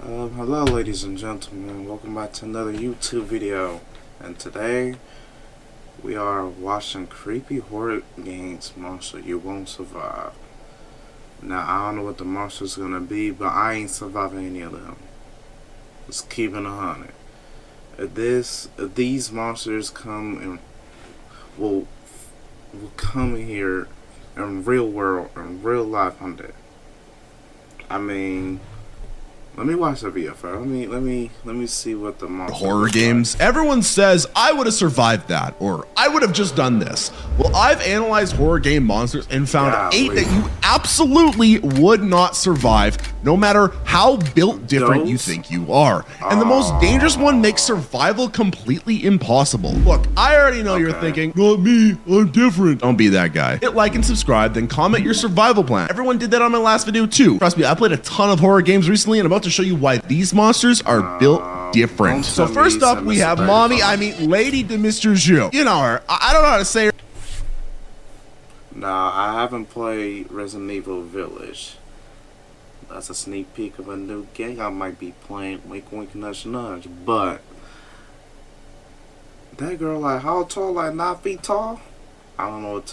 Hello ladies and gentlemen, welcome back to another YouTube video, and today we are watching creepy horror games monster you won't survive. Now I don't know what the monster's gonna be, but I ain't surviving any of them. Just keeping 100. If these monsters come and will come here in real world, in real life, I'm dead. I mean, let me watch the video first. Let me see what the monster horror games. Like. Everyone says I would have survived that, or I would have just done this. Well, I've analyzed horror game monsters and found 8 that you absolutely would not survive, no matter how built different you think you are. And the most dangerous one makes survival completely impossible. Look, I already know you're thinking, not me, I'm different. Don't be that guy. Hit like and subscribe, then comment your survival plan. Everyone did that on my last video too. Trust me, I played a ton of horror games recently and I'm about to show you why these monsters are built different. So first up, we have Lady de Mr. Zhu. You know her. I don't know how to say her. Nah, I haven't played Resident Evil Village. That's a sneak peek of a new game I might be playing. Wink, wink, nudge, nudge. But that girl, like, how tall? Like 9 feet tall? I don't know what's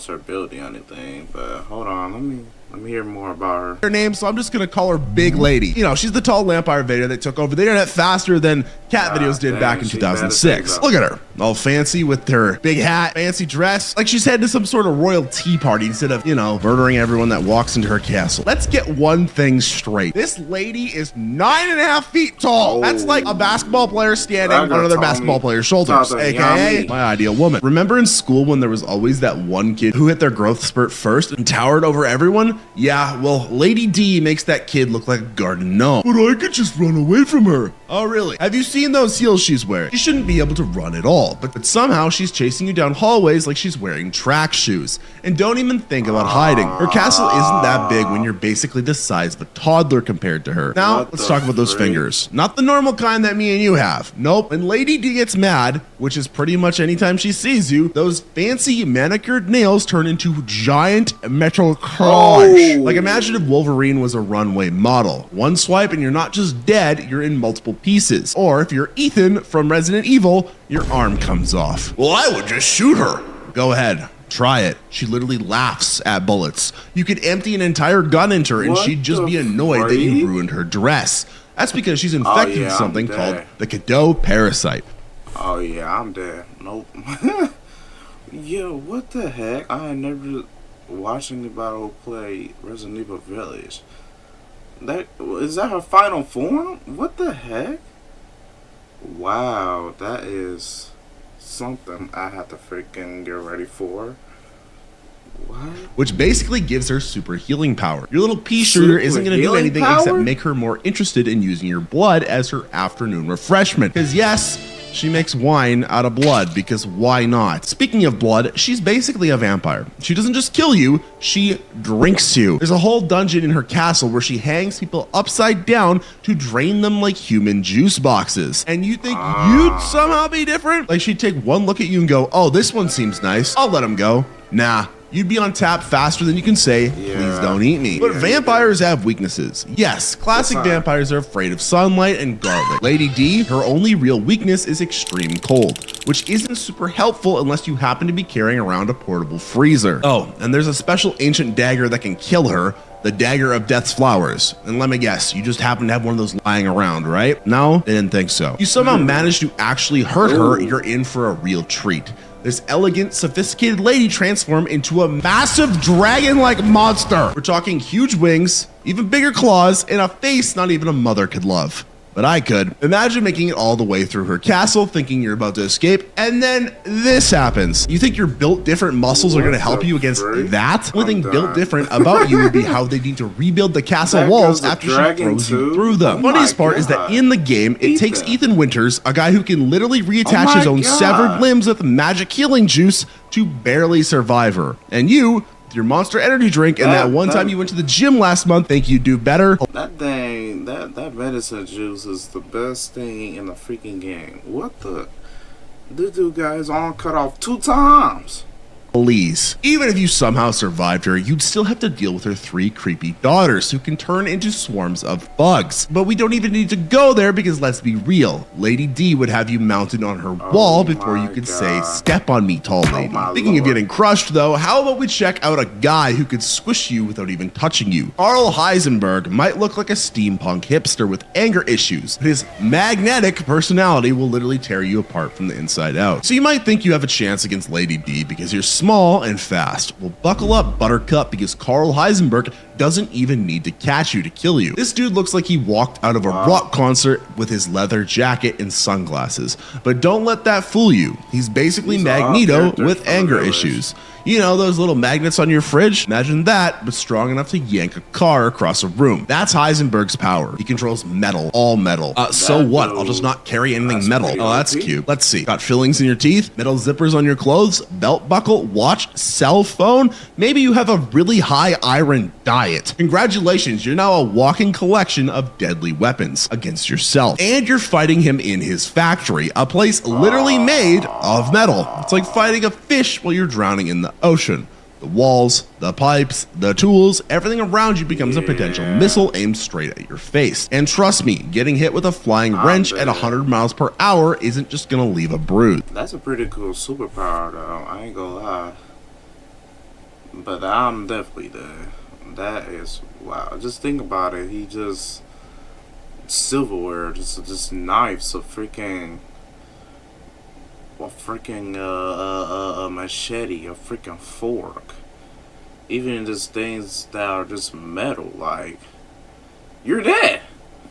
her ability or anything. But hold on, let me hear more about her name, so I'm just gonna call her Big Lady. You know, she's the tall vampire video that took over the internet faster than cat videos did back in 2006. Look at her, all fancy with her big hat, fancy dress, like she's heading to some sort of royal tea party instead of, you know, murdering everyone that walks into her castle. Let's get one thing straight. This lady is 9.5 feet tall. That's like a basketball player standing on another basketball player's shoulders, aka my ideal woman. Remember in school when there was always that one kid who hit their growth spurt first and towered over everyone? Yeah, well, Lady D makes that kid look like a garden gnome. But I could just run away from her. Oh, really? Have you seen those heels she's wearing? She shouldn't be able to run at all, but somehow she's chasing you down hallways like she's wearing track shoes. And don't even think about hiding. Her castle isn't that big when you're basically the size of a toddler compared to her. Now, let's talk about those fingers. Not the normal kind that me and you have. Nope. When Lady D gets mad, which is pretty much anytime she sees you, those fancy manicured nails turn into giant metal claws. Like imagine if Wolverine was a runway model. One swipe and you're not just dead, you're in multiple pieces. Or if you're Ethan from Resident Evil, your arm comes off. Well, I would just shoot her. Go ahead. Try it. She literally laughs at bullets. You could empty an entire gun into her and she'd just be annoyed that you ruined her dress. That's because she's infected with something called the Cadeau parasite. Oh yeah, I'm dead. Nope. Yo, what the heck? I ain't never watching about play Resident Evil Village. Is that her final form? What the heck? Wow, that is something I have to freaking get ready for. What? Which basically gives her super healing power. Your little pea shooter isn't going to do anything except make her more interested in using your blood as her afternoon refreshment. Because yes, she makes wine out of blood, because why not? Speaking of blood, she's basically a vampire. She doesn't just kill you, she drinks you. There's a whole dungeon in her castle where she hangs people upside down to drain them like human juice boxes. And you think you'd somehow be different? Like she'd take one look at you and go, oh, this one seems nice, I'll let him go. Nah. You'd be on tap faster than you can say, please don't eat me. But vampires have weaknesses. Yes, classic vampires are afraid of sunlight and garlic. Lady D, her only real weakness is extreme cold, which isn't super helpful unless you happen to be carrying around a portable freezer. Oh, and there's a special ancient dagger that can kill her, the Dagger of Death's Flowers. And let me guess, you just happen to have one of those lying around, right? No, I didn't think so. You somehow managed to actually hurt her, you're in for a real treat. This elegant, sophisticated lady transformed into a massive dragon-like monster. We're talking huge wings, even bigger claws, and a face not even a mother could love. But I could. Imagine making it all the way through her castle, thinking you're about to escape, and then this happens. You think your built different muscles are going to help you against that? The only thing built different about you would be how they need to rebuild the castle walls after she throws you through them. The funniest part is that in the game, it takes Ethan Winters, a guy who can literally reattach his own severed limbs with magic healing juice, to barely survive her. And you, your Monster Energy drink, and that one time you went to the gym last month, think you do better? That thing, that medicine juice is the best thing in the freaking game. What the? This dude got his arm cut off 2 times. Please. Even if you somehow survived her, you'd still have to deal with her 3 creepy daughters who can turn into swarms of bugs. But we don't even need to go there because let's be real. Lady D would have you mounted on her wall before you could say, "Step on me, tall lady." Thinking of getting crushed though, how about we check out a guy who could squish you without even touching you? Karl Heisenberg might look like a steampunk hipster with anger issues, but his magnetic personality will literally tear you apart from the inside out. So you might think you have a chance against Lady D because you're small and fast. Well, buckle up, Buttercup, because Karl Heisenberg doesn't even need to catch you to kill you. This dude looks like he walked out of a rock concert with his leather jacket and sunglasses. But don't let that fool you. He's basically Magneto with anger issues. You know, those little magnets on your fridge? Imagine that, but strong enough to yank a car across a room. That's Heisenberg's power. He controls metal, all metal. So what? I'll just not carry anything metal. Oh, that's cute. Let's see. Got fillings in your teeth, metal zippers on your clothes, belt buckle, watch, cell phone. Maybe you have a really high iron diet. Congratulations, you're now a walking collection of deadly weapons against yourself. And you're fighting him in his factory, a place literally made of metal. It's like fighting a fish while you're drowning in the ocean. The walls, the pipes, the tools, everything around you becomes a potential missile aimed straight at your face. And trust me, getting hit with a flying wrench at 100 miles per hour isn't just gonna leave a bruise. That's a pretty cool superpower though, I ain't gonna lie. But I'm definitely there. That is, wow, just think about it. He just, silverware, just knives, a freaking machete, a freaking fork, even just things that are just metal, like, you're dead.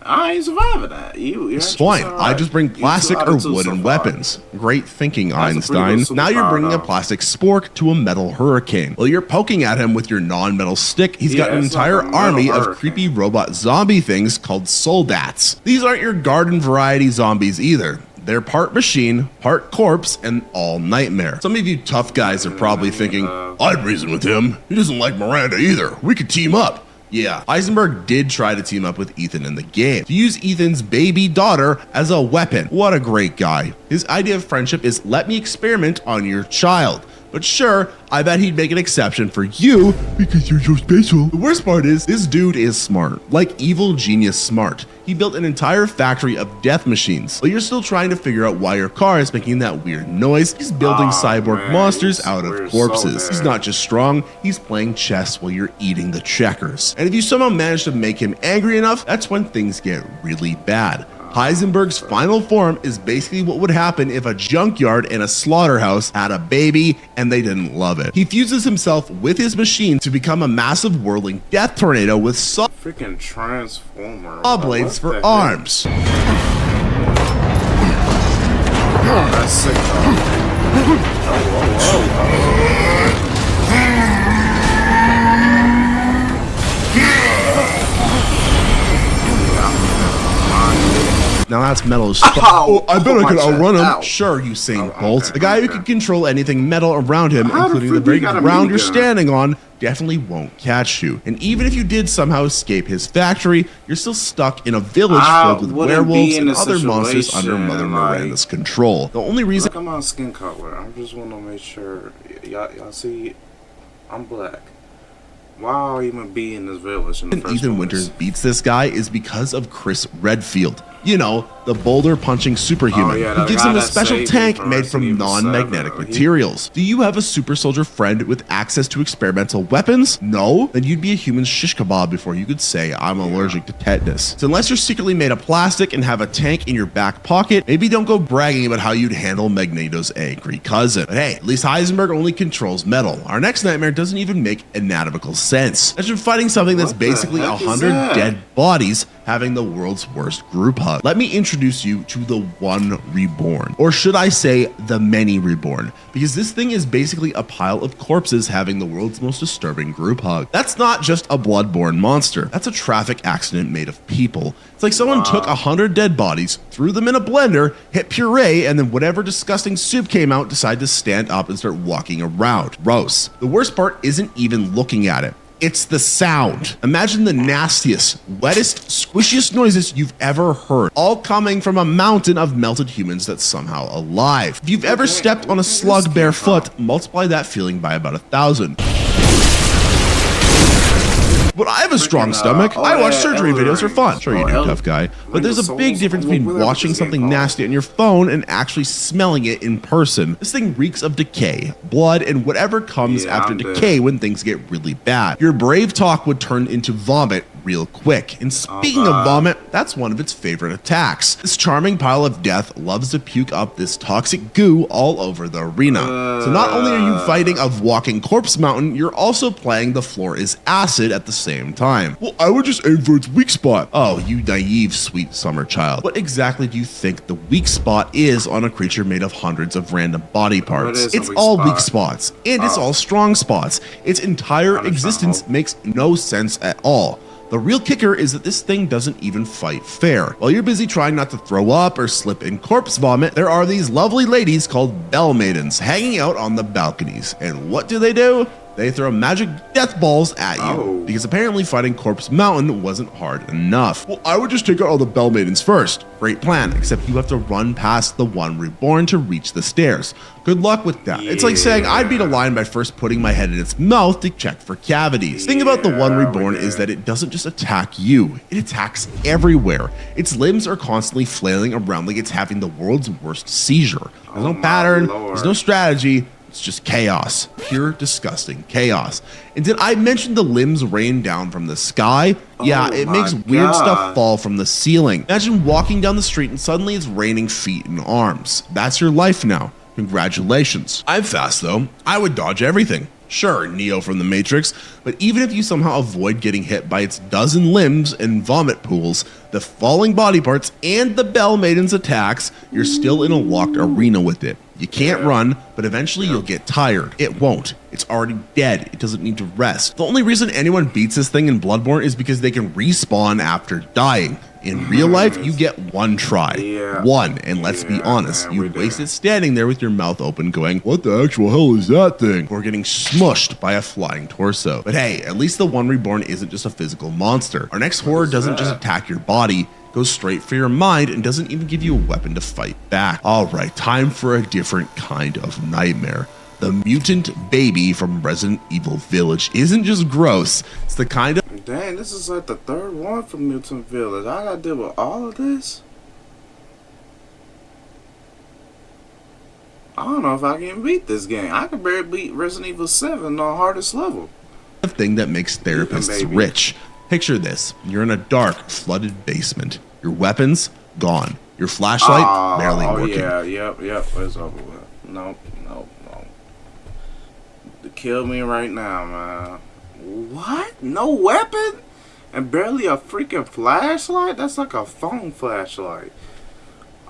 I ain't surviving that. It's fine. I just bring plastic or wooden weapons. Great thinking, Einstein. Now you're bringing a plastic spork to a metal hurricane. While you're poking at him with your non-metal stick, he's got an entire army of creepy robot zombie things called soldats. These aren't your garden variety zombies either. They're part machine, part corpse, and all nightmare. Some of you tough guys are probably thinking, I'd reason with him. He doesn't like Miranda either. We could team up. Yeah, Heisenberg did try to team up with Ethan in the game, to use Ethan's baby daughter as a weapon. What a great guy. His idea of friendship is, let me experiment on your child. But sure, I bet he'd make an exception for you because you're so special. The worst part is, this dude is smart, like evil genius smart. He built an entire factory of death machines. While you're still trying to figure out why your car is making that weird noise, he's building cyborg monsters out of corpses. He's not just strong, he's playing chess while you're eating the checkers. And if you somehow manage to make him angry enough, that's when things get really bad. Heisenberg's final form is basically what would happen if a junkyard and a slaughterhouse had a baby and they didn't love it. He fuses himself with his machine to become a massive whirling death tornado with freaking transformer saw blades for arms. Oh, that's sick Now that's metal as fuck. Oh, I bet I could outrun him. Sure, Usain Bolt. The guy who can control anything metal around him, including the very ground you're standing on, definitely won't catch you. And even if you did somehow escape his factory, you're still stuck in a village filled with werewolves and other monsters under Mother Miranda's control. The only reason— Look at my skin color. I just want to make sure y'all see I'm black. Why I'll even be in this village in the first Ethan place? Winters beats this guy is because of Chris Redfield. You know, the boulder punching superhuman who gives him a special tank made from non-magnetic materials. Do you have a super soldier friend with access to experimental weapons? No? Then you'd be a human shish kebab before you could say, I'm allergic to tetanus. So unless you're secretly made of plastic and have a tank in your back pocket, maybe don't go bragging about how you'd handle Magneto's angry cousin. But hey, at least Heisenberg only controls metal. Our next nightmare doesn't even make anatomical sense. Imagine fighting something that's basically 100 dead bodies having the world's worst group hug. Let me introduce you to the One Reborn, or should I say the Many Reborn, because this thing is basically a pile of corpses having the world's most disturbing group hug. That's not just a bloodborne monster, that's a traffic accident made of people. It's like someone took 100 dead bodies, threw them in a blender, hit puree, and then whatever disgusting soup came out decided to stand up and start walking around. Gross. The worst part isn't even looking at it. It's the sound. Imagine the nastiest, wettest, squishiest noises you've ever heard, all coming from a mountain of melted humans that's somehow alive. If you've ever stepped on a slug barefoot, multiply that feeling by about 1,000. But I have a strong stomach. I watch surgery videos for fun. Sure you do, tough guy. But there's a big difference between watching something nasty on your phone and actually smelling it in person. This thing reeks of decay, blood, and whatever comes after decay when things get really bad. Your brave talk would turn into vomit real quick. And speaking of vomit, that's one of its favorite attacks. This charming pile of death loves to puke up this toxic goo all over the arena. So not only are you fighting a walking corpse mountain, you're also playing the floor is acid at the same time. Well, I would just aim for its weak spot. Oh, you naive, sweet summer child. What exactly do you think the weak spot is on a creature made of hundreds of random body parts? It's all weak spots, and it's all strong spots. Its entire existence makes no sense at all. The real kicker is that this thing doesn't even fight fair. While you're busy trying not to throw up or slip in corpse vomit, there are these lovely ladies called Bell Maidens hanging out on the balconies. And what do? They throw magic death balls at you, because apparently fighting Corpse Mountain wasn't hard enough. Well, I would just take out all the Bell Maidens first. Great plan, except you have to run past the one reborn to reach the stairs. Good luck with that. It's like saying I'd beat a lion by first putting my head in its mouth to check for cavities. The thing about the one reborn is that it doesn't just attack you, it attacks everywhere. Its limbs are constantly flailing around like it's having the world's worst seizure. There's no pattern, there's no strategy. It's just chaos. Pure, disgusting chaos. And did I mention the limbs rain down from the sky? Yeah, it makes weird stuff fall from the ceiling. Imagine walking down the street and suddenly it's raining feet and arms. That's your life now. Congratulations. I'm fast though. I would dodge everything. Sure, Neo from the Matrix, but even if you somehow avoid getting hit by its dozen limbs and vomit pools, the falling body parts, and the Bell Maiden's attacks, you're still in a locked arena with it. You can't run, but eventually you'll get tired. It won't. It's already dead. It doesn't need to rest. The only reason anyone beats this thing in Bloodborne is because they can respawn after dying. In real life, you get one try. One, and let's be honest, you waste it standing there with your mouth open going, what the actual hell is that thing? Or getting smushed by a flying torso. But hey, at least the one reborn isn't just a physical monster. Our next horror doesn't just attack your body, goes straight for your mind and doesn't even give you a weapon to fight back. Alright, time for a different kind of nightmare. The mutant baby from Resident Evil Village isn't just gross, it's the kind of— Dang, this is like the third one from Mutant Village. I gotta deal with all of this? I don't know if I can beat this game. I can barely beat Resident Evil 7 on the hardest level. thing that makes therapists rich. Picture this. You're in a dark, flooded basement. Your weapons, gone. Your flashlight, barely working. Yep. It's over with. Nope. Kill me right now, man. What? No weapon? And barely a freaking flashlight? That's like a phone flashlight.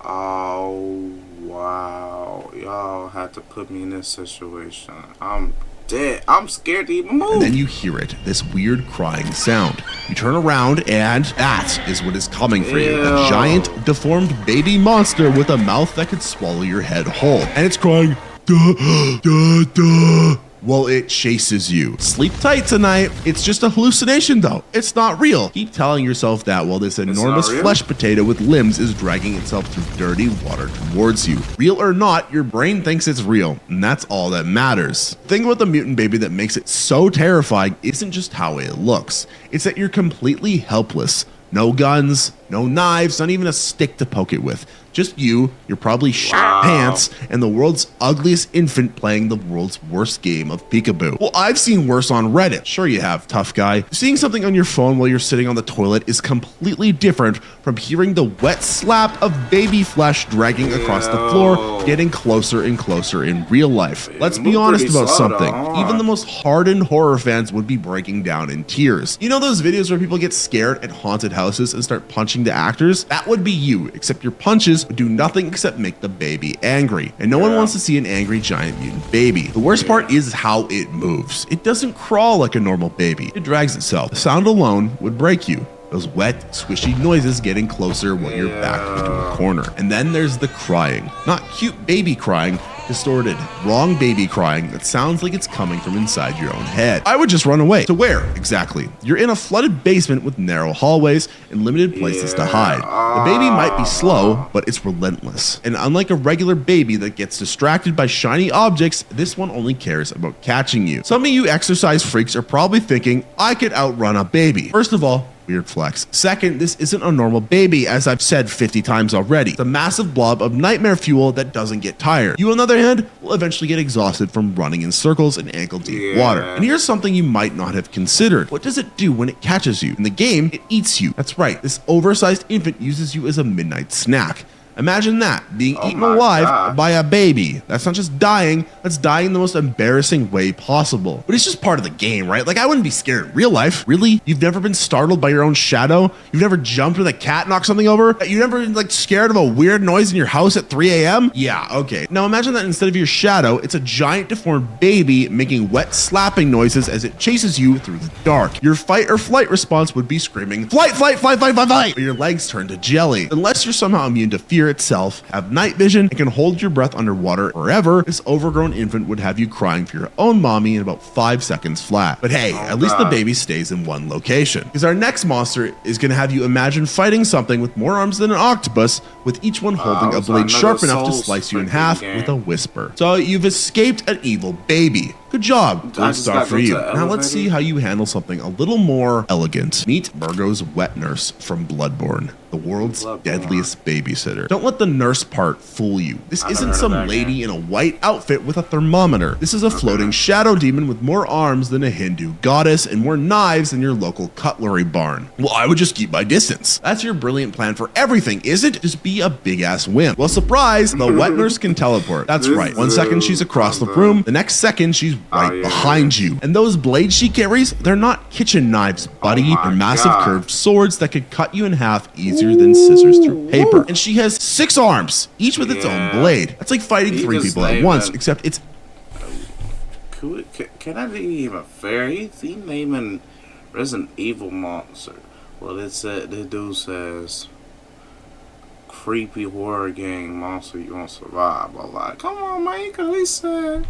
Oh, wow. Y'all had to put me in this situation. I'm dead. I'm scared to even move. And then you hear it, this weird crying sound. You turn around and that is what is coming for you. A giant, deformed baby monster with a mouth that could swallow your head whole. And it's crying, duh, duh, duh. Well, it chases you. Sleep tight tonight. It's just a hallucination, though. It's not real. Keep telling yourself that while this enormous flesh potato with limbs is dragging itself through dirty water towards you. Real or not, your brain thinks it's real, and that's all that matters. The thing about the mutant baby that makes it so terrifying isn't just how it looks. It's that you're completely helpless. No guns, no knives, not even a stick to poke it with. Just you, your probably shit pants, and the world's ugliest infant playing the world's worst game of peekaboo. Well, I've seen worse on Reddit. Sure you have, tough guy. Seeing something on your phone while you're sitting on the toilet is completely different from hearing the wet slap of baby flesh dragging across the floor, getting closer and closer in real life. Let's be honest about something. Even the most hardened horror fans would be breaking down in tears. You know those videos where people get scared at haunted houses and start punching the actors? That would be you, except your punches would do nothing except make the baby angry. And no one wants to see an angry giant mutant baby. The worst part is how it moves. It doesn't crawl like a normal baby. It drags itself. The sound alone would break you. Those wet, swishy noises getting closer when you're backed into a corner. And then there's the crying. Not cute baby crying, distorted, wrong baby crying that sounds like it's coming from inside your own head. I would just run away. To where, exactly? You're in a flooded basement with narrow hallways and limited places to hide. The baby might be slow, but it's relentless. And unlike a regular baby that gets distracted by shiny objects, this one only cares about catching you. Some of you exercise freaks are probably thinking, I could outrun a baby. First of all, weird flex. Second, this isn't a normal baby, as I've said 50 times already. It's a massive blob of nightmare fuel that doesn't get tired. You, on the other hand, will eventually get exhausted from running in circles in ankle-deep water. And here's something you might not have considered. What does it do when it catches you? In the game, it eats you. That's right, this oversized infant uses you as a midnight snack. Imagine that, being eaten alive by a baby. That's not just dying, that's dying in the most embarrassing way possible. But it's just part of the game, right? Like, I wouldn't be scared in real life. Really? You've never been startled by your own shadow? You've never jumped when a cat knocked something over? You've never been, like, scared of a weird noise in your house at 3 a.m.? Yeah, okay. Now imagine that instead of your shadow, it's a giant deformed baby making wet slapping noises as it chases you through the dark. Your fight or flight response would be screaming, flight, flight, flight, flight, flight, flight! But your legs turn to jelly. Unless you're somehow immune to fear itself, have night vision, and can hold your breath underwater forever, this overgrown infant would have you crying for your own mommy in about 5 seconds flat. But hey, at least the baby stays in one location. Because our next monster is going to have you imagine fighting something with more arms than an octopus, with each one holding a blade sharp enough to slice you in half with a whisper. So you've escaped an evil baby. Good job. Good start for you. Now let's see how you handle something a little more elegant. Meet Virgo's wet nurse from Bloodborne, the world's deadliest babysitter. Don't let the nurse part fool you. This isn't some lady in a white outfit with a thermometer. This is a floating shadow demon with more arms than a Hindu goddess and more knives than your local cutlery barn. Well, I would just keep my distance. That's your brilliant plan for everything, is it? Just be a big ass wimp. Well, surprise, the wet nurse can teleport. That's right. 1 second she's across the room, the next second she's right behind you. And those blades she carries, they're not kitchen knives, buddy. They're massive curved swords that could cut you in half easier than scissors through paper. And she has 6 arms, each with its own blade. That's like fighting 3 people at once, except it's... Can I be even fair? He's naming Resident Evil monster. Well, this dude says creepy horror game monster you won't survive. But like, come on, man, you could at least say,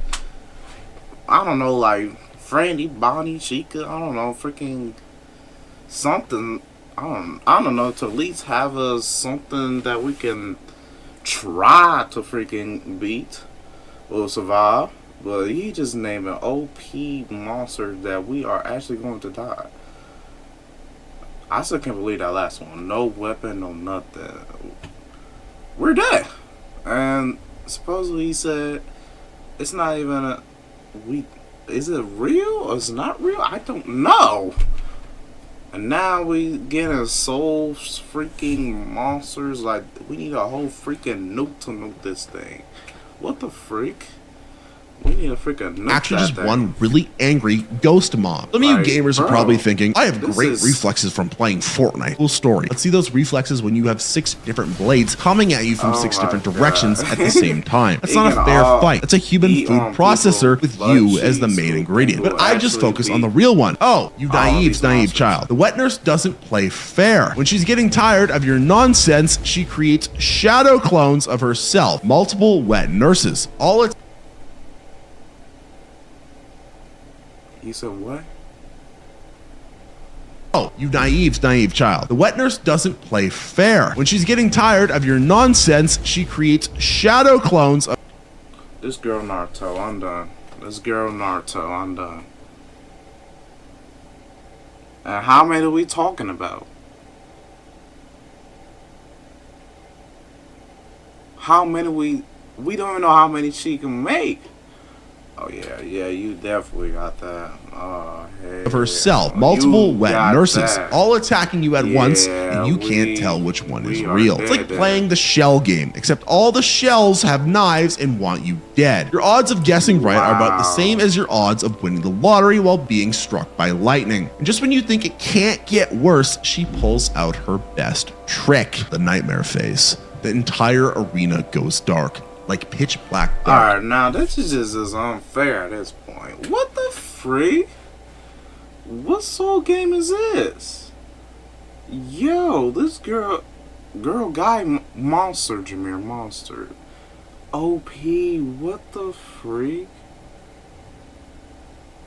I don't know, like Franny, Bonnie, Chica, I don't know, freaking something. I don't know, to at least have us something that we can try to freaking beat or survive. But he just named an OP monster that we are actually going to die. I still can't believe that last one. No weapon, no nothing. We're dead. And supposedly he said it's not even a... Is it real or is it not real? I don't know. And now we getting soul freaking monsters. Like, we need a whole freaking nuke to nuke this thing. What the freak? We need a freaking nuke. Actually, just one really angry ghost mom. Some of you gamers are probably thinking, I have great reflexes from playing Fortnite. Cool story. Let's see those reflexes when you have 6 different blades coming at you from 6 different directions at the same time. That's not a fair fight. That's a human food processor with you as the main ingredient. But I just focus on the real one. Oh, you naive child. The wet nurse doesn't play fair. When she's getting tired of your nonsense, she creates shadow clones of herself. Multiple wet nurses. All it's... You said what? Oh, you naive child. The wet nurse doesn't play fair. When she's getting tired of your nonsense, she creates shadow clones of... This girl Naruto, I'm done. This girl Naruto, I'm done. And how many are we talking about? How many we don't even know how many she can make. Oh yeah, you definitely got that. Oh, hey, of herself, multiple wet nurses, all attacking you at once, and you can't tell which one is real. It's like playing the shell game, except all the shells have knives and want you dead. Your odds of guessing right are about the same as your odds of winning the lottery while being struck by lightning. And just when you think it can't get worse, she pulls out her best trick, the nightmare face. The entire arena goes dark. Like pitch black dark. Alright, now this is just as unfair at this point. What the freak? What soul game is this? Yo, this girl guy monster, Jameer monster. OP, what the freak?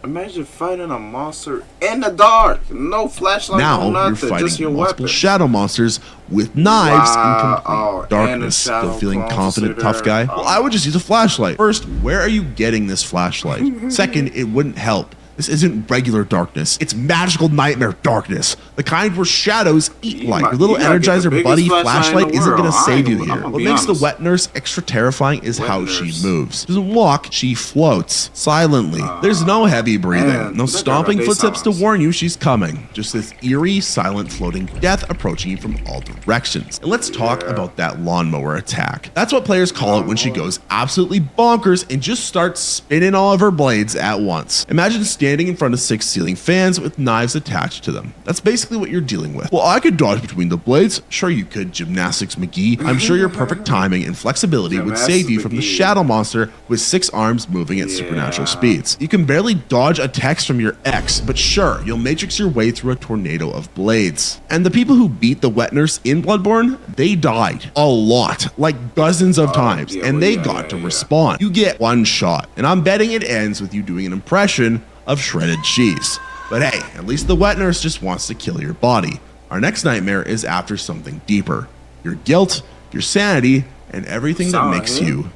Imagine fighting a monster in the dark. No flashlight, now no nothing, you're fighting just your multiple weapon. shadow monsters with knives in complete And darkness. the shadow Still feeling clones confident, are tough guy? there. Well, I would just use a flashlight. First, where are you getting this flashlight? Second, it wouldn't help. This isn't regular darkness. It's magical nightmare darkness. The kind where shadows eat light. Your little Energizer Buddy flashlight isn't going to save you here. What makes the wet nurse extra terrifying is how she moves. She doesn't walk, she floats silently. There's no heavy breathing, no stomping footsteps to warn you she's coming. Just this eerie, silent, floating death approaching you from all directions. And let's talk about that lawnmower attack. That's what players call it when she goes absolutely bonkers and just starts spinning all of her blades at once. Imagine standing in front of 6 ceiling fans with knives attached to them. That's basically what you're dealing with. Well, I could dodge between the blades. Sure you could, Gymnastics McGee. I'm sure your perfect timing and flexibility would save you from the shadow monster with 6 arms moving at supernatural speeds. You can barely dodge attacks from your ex, but sure, you'll matrix your way through a tornado of blades. And the people who beat the wet nurse in Bloodborne, they died a lot, like dozens of times, and they got to respawn. You get one shot, and I'm betting it ends with you doing an impression of shredded cheese. But hey, at least the wet nurse just wants to kill your body. Our next nightmare is after something deeper. Your guilt, your sanity, and everything that makes you.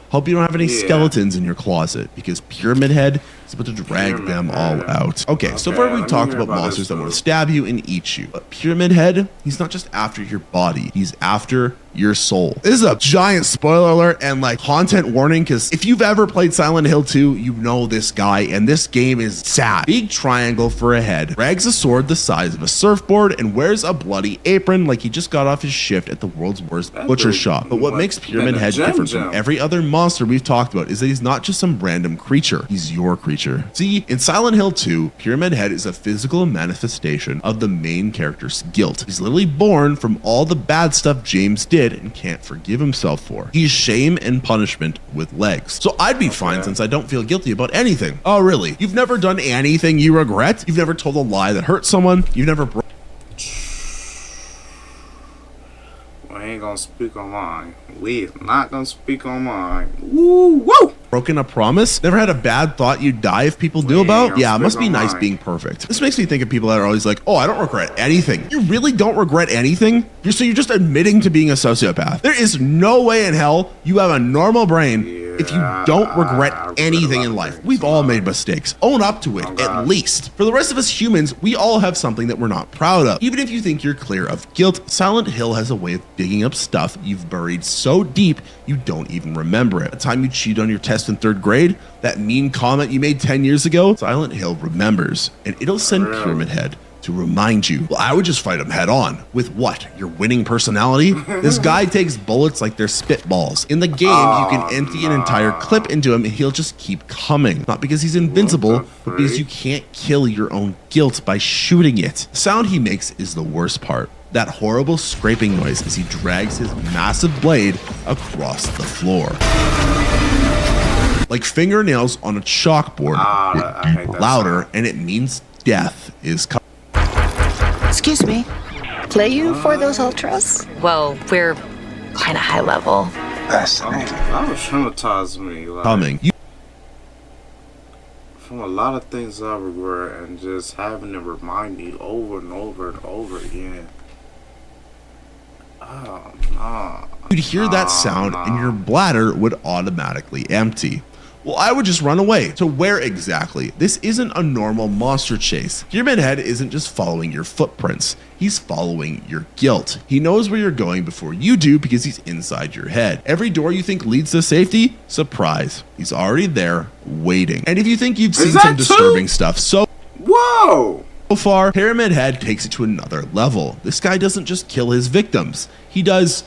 Hope you don't have any skeletons in your closet, because Pyramid Head is about to drag them all out. Okay, so far we've talked about monsters that want to stab you and eat you. But Pyramid Head, he's not just after your body, he's after your soul. This is a giant spoiler alert and like content warning, because if you've ever played Silent Hill 2, you know this guy, and this game is sad. Big triangle for a head, drags a sword the size of a surfboard, and wears a bloody apron like he just got off his shift at the world's worst butcher shop. But what makes Pyramid Head different from every other monster we've talked about is that he's not just some random creature, he's your creature. See, in Silent Hill 2, Pyramid Head is a physical manifestation of the main character's guilt. He's literally born from all the bad stuff James did and can't forgive himself for. He's shame and punishment with legs. So I'd be fine since I don't feel guilty about anything. Oh really? You've never done anything you regret? You've never told a lie that hurt someone? You've never I ain't gonna speak on mine. We not gonna speak on mine. Woo woo! broken a promise? Never had a bad thought you'd die if people knew about? Yeah, it must be nice being perfect. This makes me think of people that are always like, oh, I don't regret anything. You really don't regret anything? You're just admitting to being a sociopath. There is no way in hell you have a normal brain if you don't regret anything in life. We've all made mistakes. Own up to it, at least. For the rest of us humans, we all have something that we're not proud of. Even if you think you're clear of guilt, Silent Hill has a way of digging up stuff you've buried so deep you don't even remember it. The time you cheated on your test in 3rd grade, that mean comment you made 10 years ago, Silent Hill remembers, and it'll send Pyramid Head to remind you. Well, I would just fight him head on. With what? Your winning personality? This guy takes bullets like they're spitballs. In the game, you can empty an entire clip into him and he'll just keep coming. Not because he's invincible, but because you can't kill your own guilt by shooting it. The sound he makes is the worst part. That horrible scraping noise as he drags his massive blade across the floor. Like fingernails on a chalkboard, louder, and it means death is coming. Excuse me, play you for those ultras? Well, we're kind of high level. Fascinating. That was traumatized me. Like, Coming. From a lot of things I regret and just having to remind me over and over and over again. Oh, no. You'd hear that sound and your bladder would automatically empty. Well, I would just run away. So where exactly? This isn't a normal monster chase. Pyramid Head isn't just following your footprints. He's following your guilt. He knows where you're going before you do because he's inside your head. Every door you think leads to safety, surprise. He's already there, waiting. And if you think you've seen some disturbing stuff, so far, Pyramid Head takes it to another level. This guy doesn't just kill his victims. He does,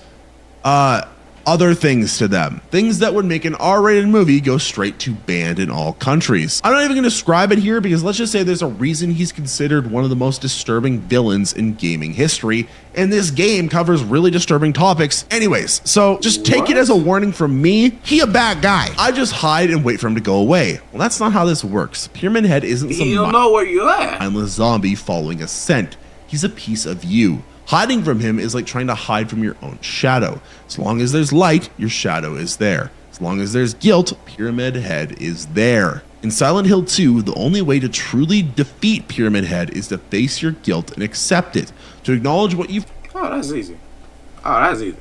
other things to them. Things that would make an R-rated movie go straight to banned in all countries. I'm not even going to describe it here because let's just say there's a reason he's considered one of the most disturbing villains in gaming history, and this game covers really disturbing topics. Anyways, so just take it as a warning from me. He a bad guy. I just hide and wait for him to go away. Well, that's not how this works. Pyramid Head isn't some know where you at. mindless zombie following a scent. He's a piece of you. Hiding from him is like trying to hide from your own shadow. As long as there's light, your shadow is there. As long as there's guilt, Pyramid Head is there. In Silent Hill 2, the only way to truly defeat Pyramid Head is to face your guilt and accept it. To acknowledge what you've that's easy. Oh, that's easy.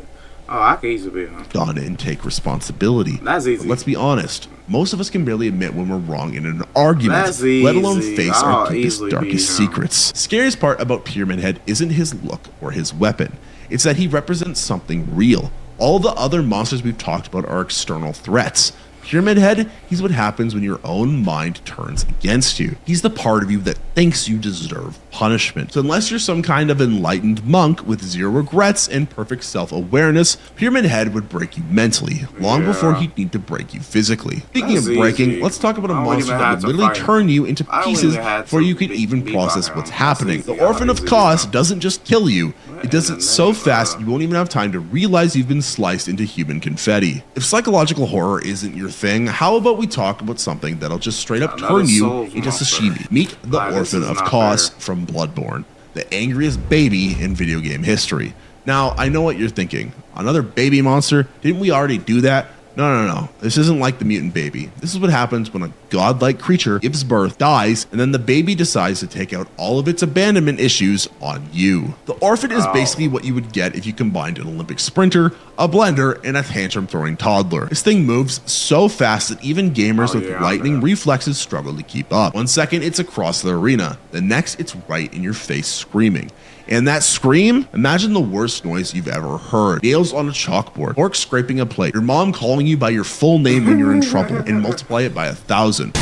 Oh, I can easily be, done and take responsibility. That's easy. But let's be honest. Most of us can barely admit when we're wrong in an argument, That's easy. let alone face our deepest, easily darkest secrets. Scariest part about Pyramid Head isn't his look or his weapon. It's that he represents something real. All the other monsters we've talked about are external threats. Pyramid Head, he's what happens when your own mind turns against you. He's the part of you that thinks you deserve punishment. So unless you're some kind of enlightened monk with zero regrets and perfect self-awareness, Pyramid Head would break you mentally, long before he'd need to break you physically. Speaking of breaking, let's talk about a monster that would literally turn you into pieces before you could even process what's happening. The Orphan of Kos doesn't just kill you, it does it so fast you won't even have time to realize you've been sliced into human confetti. If psychological horror isn't your thing, how about we talk about something that'll just straight up turn you into sashimi? Meet the Orphan of Kos from Bloodborne, the angriest baby in video game history. Now, I know what you're thinking. Another baby monster? Didn't we already do that? No. This isn't like the mutant baby. This is what happens when a godlike creature gives birth, dies, and then the baby decides to take out all of its abandonment issues on you. The orphan is basically what you would get if you combined an Olympic sprinter, a blender, and a tantrum-throwing toddler. This thing moves so fast that even gamers with lightning reflexes struggle to keep up. 1 second, it's across the arena. The next, it's right in your face screaming. And that scream, imagine the worst noise you've ever heard. Nails on a chalkboard, forks scraping a plate, your mom calling you by your full name when you're in trouble, and multiply it by 1,000.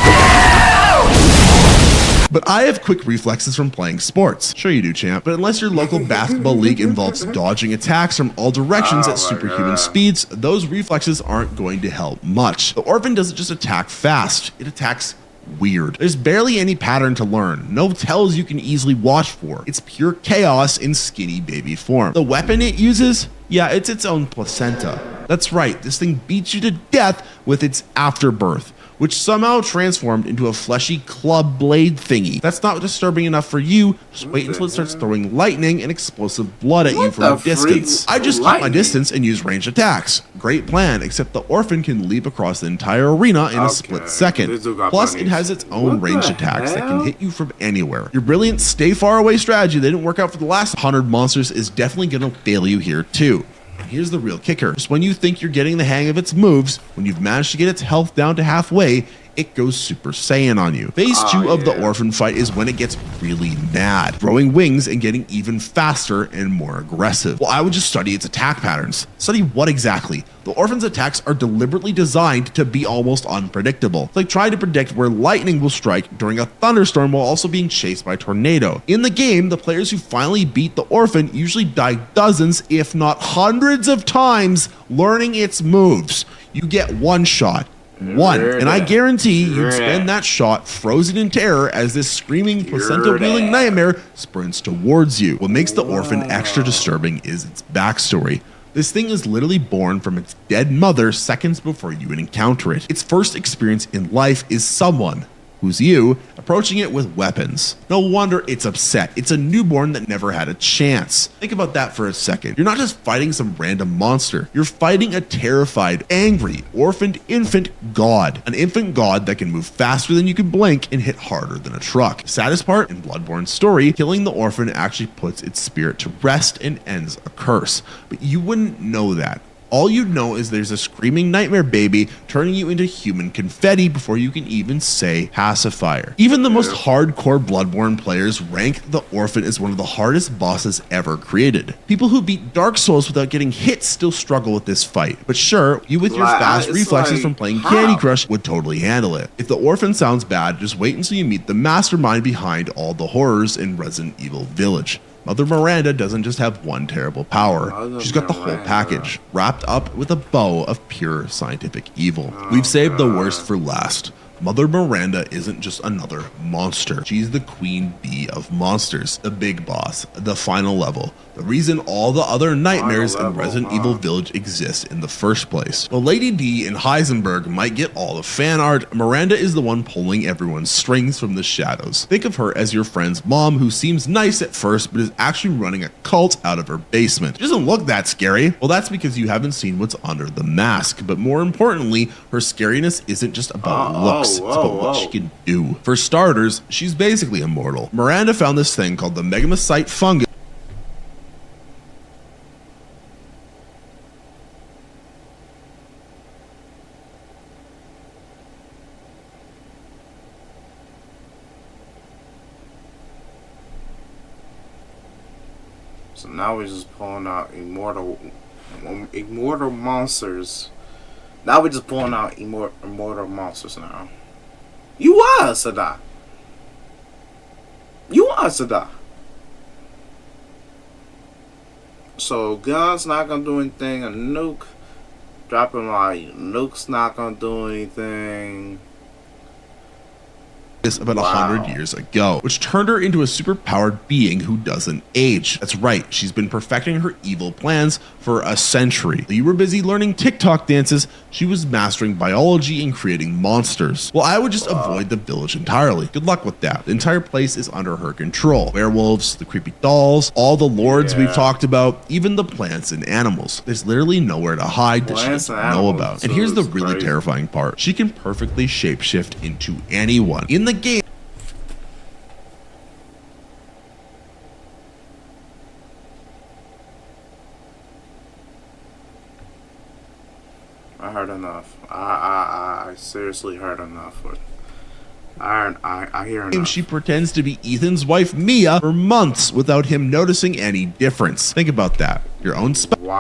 But I have quick reflexes from playing sports. Sure you do, champ. But unless your local basketball league involves dodging attacks from all directions at superhuman speeds, those reflexes aren't going to help much. The Orphan doesn't just attack fast, it attacks weird. There's barely any pattern to learn, no tells you can easily watch for. It's pure chaos in skinny baby form. The weapon it uses? Yeah, it's its own placenta. That's right, this thing beats you to death with its afterbirth, which somehow transformed into a fleshy club blade thingy. That's not disturbing enough for you. Just wait until it starts throwing lightning and explosive blood at you from a distance. I just keep my distance and use ranged attacks. Great plan, except the Orphan can leap across the entire arena in a split second. Plus, it has its own ranged attacks that can hit you from anywhere. Your brilliant stay far away strategy that didn't work out for the last 100 monsters is definitely gonna fail you here too. Here's the real kicker. Just when you think you're getting the hang of its moves, when you've managed to get its health down to halfway, it goes Super Saiyan on you. Phase 2 of the Orphan fight is when it gets really mad, growing wings and getting even faster and more aggressive. Well, I would just study its attack patterns. Study what exactly? The Orphan's attacks are deliberately designed to be almost unpredictable. It's like trying to predict where lightning will strike during a thunderstorm while also being chased by a tornado. In the game, the players who finally beat the Orphan usually die dozens, if not hundreds of times learning its moves. You get one shot. One, and I guarantee you'd spend that shot frozen in terror as this screaming placenta-wheeling nightmare sprints towards you. What makes the Orphan extra disturbing is its backstory. This thing is literally born from its dead mother seconds before you would encounter it. Its first experience in life is someone, who's you, approaching it with weapons. No wonder it's upset. It's a newborn that never had a chance. Think about that for a second. You're not just fighting some random monster. You're fighting a terrified, angry, orphaned infant god. An infant god that can move faster than you can blink and hit harder than a truck. The saddest part, in Bloodborne's story, killing the Orphan actually puts its spirit to rest and ends a curse. But you wouldn't know that. All you know is there's a screaming nightmare baby turning you into human confetti before you can even say pacifier. Even the most hardcore Bloodborne players rank the Orphan as one of the hardest bosses ever created. People who beat Dark Souls without getting hit still struggle with this fight. But sure, you with your fast reflexes from playing Candy Crush would totally handle it. If the Orphan sounds bad, just wait until you meet the mastermind behind all the horrors in Resident Evil Village. Mother Miranda doesn't just have one terrible power. She's got the whole package, wrapped up with a bow of pure scientific evil. We've saved the worst for last. Mother Miranda isn't just another monster. She's the queen bee of monsters, the big boss, the final level, the reason all the other nightmares in Resident Evil Village exist in the first place. While Lady D and Heisenberg might get all the fan art, Miranda is the one pulling everyone's strings from the shadows. Think of her as your friend's mom who seems nice at first but is actually running a cult out of her basement. She doesn't look that scary. Well, that's because you haven't seen what's under the mask, but more importantly, her scariness isn't just about looks, it's about what she can do. For starters, she's basically immortal. Miranda found this thing called the megamycete fungus. So now we're just pulling out immortal monsters. Now we're just pulling out immortal monsters now. You are Sada. You are Sada. So guns not gonna do anything. A nuke, dropping like nuke's not gonna do anything. About 100 years ago, which turned her into a superpowered being who doesn't age. That's right, she's been perfecting her evil plans for a century. While you were busy learning TikTok dances, she was mastering biology and creating monsters. Well, I would just avoid the village entirely. Good luck with that. The entire place is under her control. Werewolves, the creepy dolls, all the lords we've talked about, even the plants and animals. There's literally nowhere to hide that she doesn't know about. And here's the really terrifying part. She can perfectly shapeshift into anyone. In the game, I heard enough. I seriously heard enough. I hear enough. she pretends to be Ethan's wife Mia for months without him noticing any difference. Think about that. Your own Wow.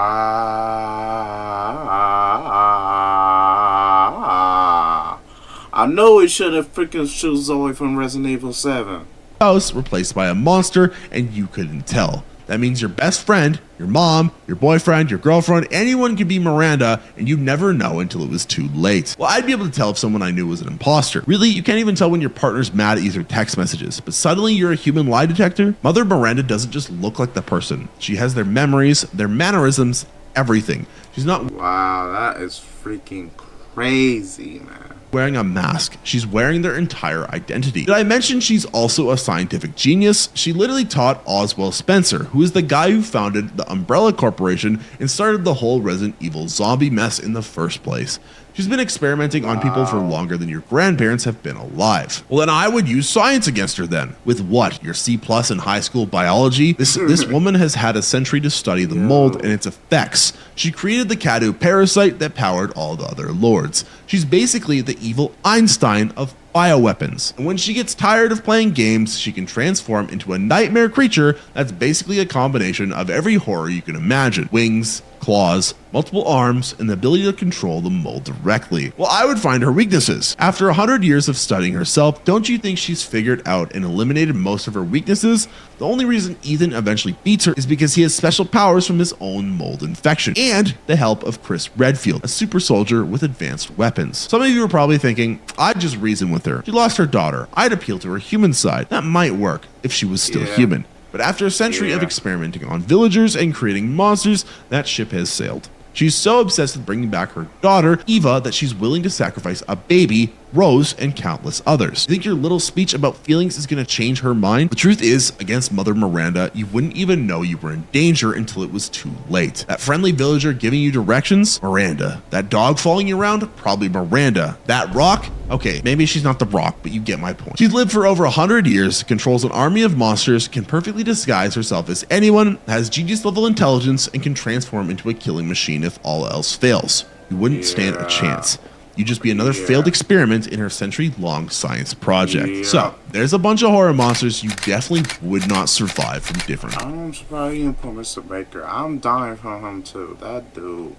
I know it should have freaking shoot Zoe from Resident Evil 7. spouse replaced by a monster and you couldn't tell. That means your best friend, your mom, your boyfriend, your girlfriend, anyone could be Miranda, and you'd never know until it was too late. Well, I'd be able to tell if someone I knew was an imposter. Really, you can't even tell when your partner's mad at you through text messages, but suddenly you're a human lie detector? Mother Miranda doesn't just look like the person. She has their memories, their mannerisms, everything. She's not Wow, that is freaking crazy, man. wearing a mask. She's wearing their entire identity. Did I mention she's also a scientific genius? She literally taught Oswald Spencer, who is the guy who founded the Umbrella Corporation and started the whole Resident Evil zombie mess in the first place. She's been experimenting on people for longer than your grandparents have been alive. Well, then I would use science against her then. With what? Your C+ in high school biology? This woman has had a century to study the mold and its effects. She created the Cadu parasite that powered all the other lords. She's basically the evil Einstein of bioweapons. And when she gets tired of playing games, she can transform into a nightmare creature that's basically a combination of every horror you can imagine. Wings, claws, multiple arms, and the ability to control the mold directly. Well, I would find her weaknesses. After 100 years of studying herself, don't you think she's figured out and eliminated most of her weaknesses? The only reason Ethan eventually beats her is because he has special powers from his own mold infection, and the help of Chris Redfield, a super soldier with advanced weapons. Some of you are probably thinking, I'd just reason with her. She lost her daughter. I'd appeal to her human side. That might work if she was still human. But after a century of experimenting on villagers and creating monsters, that ship has sailed. She's so obsessed with bringing back her daughter, Eva, that she's willing to sacrifice a baby, Rose, and countless others. You think your little speech about feelings is going to change her mind? The truth is, against Mother Miranda, you wouldn't even know you were in danger until it was too late. That friendly villager giving you directions? Miranda. That dog following you around? Probably Miranda. That rock? Okay, maybe she's not the Rock, but you get my point. She's lived for over 100 years, controls an army of monsters, can perfectly disguise herself as anyone, has genius level intelligence, and can transform into a killing machine if all else fails. You wouldn't stand a chance. You'd just be another failed experiment in her century-long science project. So, there's a bunch of horror monsters you definitely would not survive from different. I'm surprised you didn't put Mr. Baker. I'm dying from him too. That dude,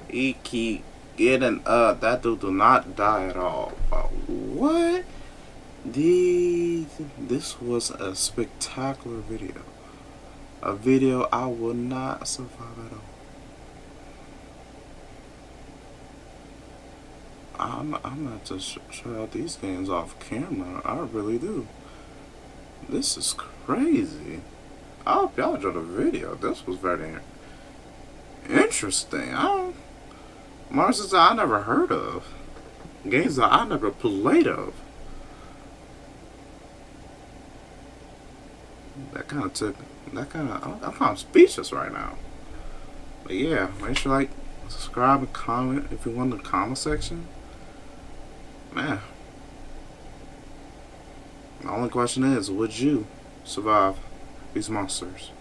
he keep getting up. That dude do not die at all. What? This was a spectacular video. A video I would not survive at all. I'm not to try out these games off camera. I really do. This is crazy. I hope y'all enjoyed the video. This was very interesting. Monsters that I never heard of. Games that I never played of. I'm kind of speechless right now. But yeah, make sure like, subscribe, and comment if you want in the comment section. Man, the only question is, would you survive these monsters?